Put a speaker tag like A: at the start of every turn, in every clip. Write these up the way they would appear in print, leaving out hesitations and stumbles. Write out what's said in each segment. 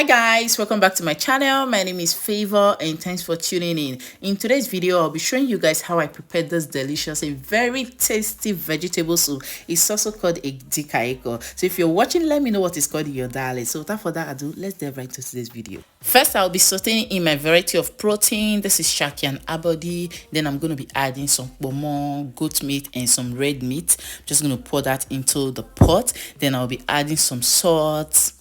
A: Hi guys, welcome back to my channel. My name is Favor and thanks for tuning in. In today's video, I'll be showing you guys how I prepared this delicious and very tasty vegetable soup. It's also called a dikaiko. So if you're watching, let me know what it's called in your dialect. So without further ado, let's dive right into today's video. First, I'll be sauteing in my variety of protein. This is shaki and abodi. Then I'm going to be adding some pomo, goat meat and some red meat. I'm just going to pour that into the pot. Then I'll be adding some salt.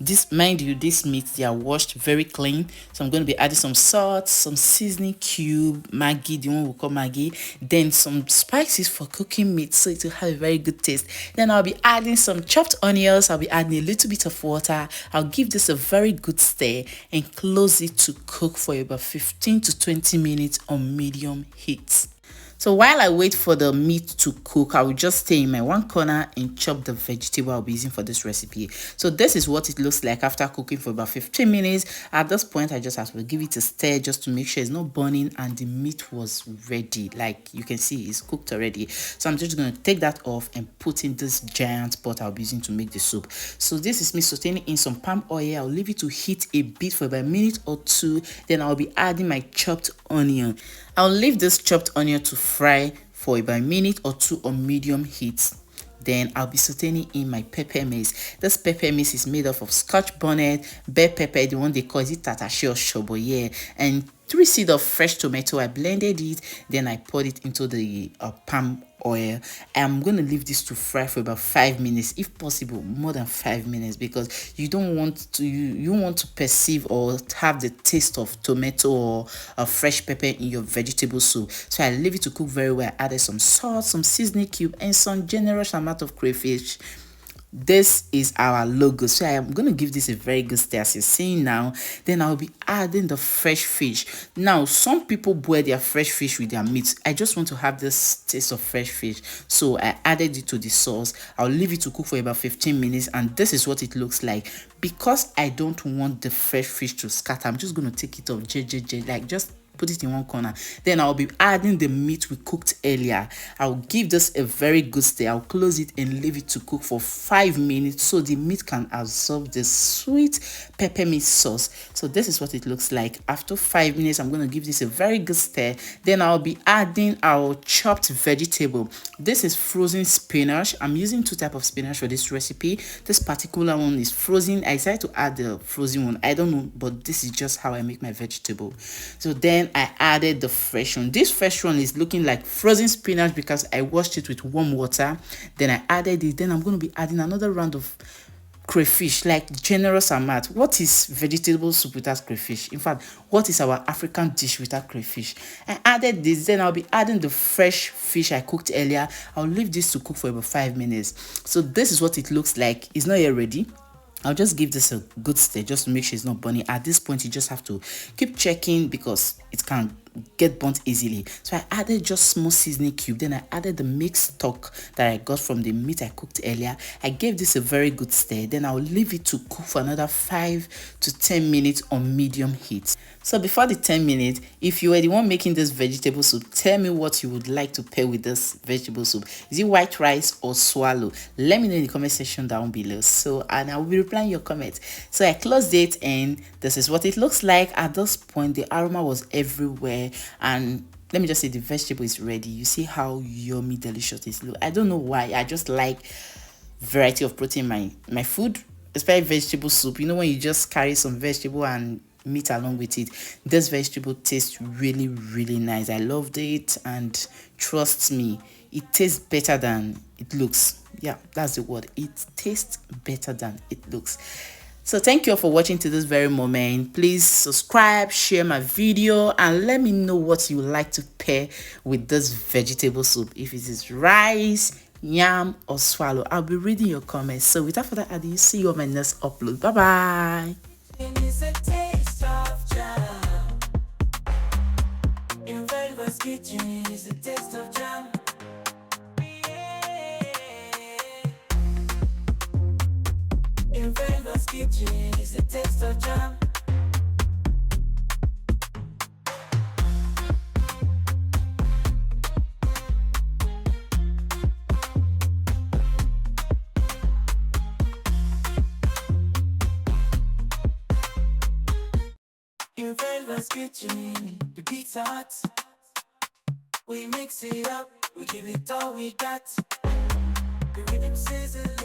A: This, mind you, these meats, they are washed very clean, so I'm going to be adding some salt, some seasoning cube, maggi, the one we call maggi, then some spices for cooking meat so it will have a very good taste. Then I'll be adding some chopped onions. I'll be adding a little bit of water. I'll give this a very good stir and close it to cook for about 15 to 20 minutes on medium heat. So while I wait for the meat to cook, I will just stay in my one corner and chop the vegetable I'll be using for this recipe. So this is what it looks like after cooking for about 15 minutes. At this point, I just have to give it a stir just to make sure it's not burning and the meat was ready. Like you can see, it's cooked already. So I'm just going to take that off and put in this giant pot I'll be using to make the soup. So this is me sauteing in some palm oil. I'll leave it to heat a bit for about a minute or two. Then I'll be adding my chopped onion. I'll leave this chopped onion to fry for about a minute or two on medium heat. Then I'll be sauteing in my pepper mix. This pepper mix is made up of scotch bonnet, bell pepper, the one they call it tatashi or shoboye, and 3 seeds of fresh tomato. I blended it, then I poured it into the palm oil. I'm going to leave this to fry for about 5 minutes, if possible more than 5 minutes, because you don't want to you want to perceive or have the taste of tomato or fresh pepper in your vegetable soup. So I leave it to cook very well. I added some salt, some seasoning cube and some generous amount of crayfish. This is our logo, so I am going to give this a very good stir as you're seeing now. Then I'll be adding the fresh fish. Now some people boil their fresh fish with their meat. I just want to have this taste of fresh fish, so I added it to the sauce. I'll leave it to cook for about 15 minutes and this is what it looks like. Because I don't want the fresh fish to scatter, I'm just going to take it off like just put it in one corner. Then I'll be adding the meat we cooked earlier. I'll give this a very good stir. I'll close it and leave it to cook for 5 minutes so the meat can absorb the sweet peppermint sauce. So this is what it looks like. After 5 minutes, I'm going to give this a very good stir. Then I'll be adding our chopped vegetable. This is frozen spinach. I'm using 2 types of spinach for this recipe. This particular one is frozen. I decided to add the frozen one. I don't know, but this is just how I make my vegetable. So then I added the fresh one. This fresh one is looking like frozen spinach because I washed it with warm water. Then I added it. Then I'm going to be adding another round of crayfish, like generous amount. What is vegetable soup without crayfish? In fact, what is our African dish without crayfish? I added this. Then I'll be adding the fresh fish I cooked earlier. I'll leave this to cook for about 5 minutes. So this is what it looks like. It's not yet ready. I'll just give this a good stir just to make sure it's not burning. At this point, you just have to keep checking because it can get burnt easily. So I added just small seasoning cube. Then I added the mixed stock that I got from the meat I cooked earlier. I gave this a very good stir. Then I'll leave it to cook for another 5 to 10 minutes on medium heat. So before the 10 minutes, if you were the one making this vegetable soup, tell me what you would like to pair with this vegetable soup. Is it white rice or swallow? Let me know in the comment section down below. So, and I will be replying your comments. So I closed it and this is what it looks like. At this point, the aroma was everywhere. And let me just say the vegetable is ready. You see how yummy delicious it looks. I don't know why, I just like variety of protein in my food, especially vegetable soup. You know, when you just carry some vegetable and meat along with it, this vegetable tastes really nice. I loved it and trust me, it tastes better than it looks. Yeah, that's the word. It tastes better than it looks. So thank you all for watching to this very moment. Please subscribe, share my video, and let me know what you like to pair with this vegetable soup. If it is rice, yam, or swallow, I'll be reading your comments. So without further ado, see you on my next upload. Bye bye. Kitchen is the taste of jam. In Favours kitchen is the taste of jam.
B: In Favours kitchen, the beats hot. We mix it up, we give it all we got. The rhythm sizzle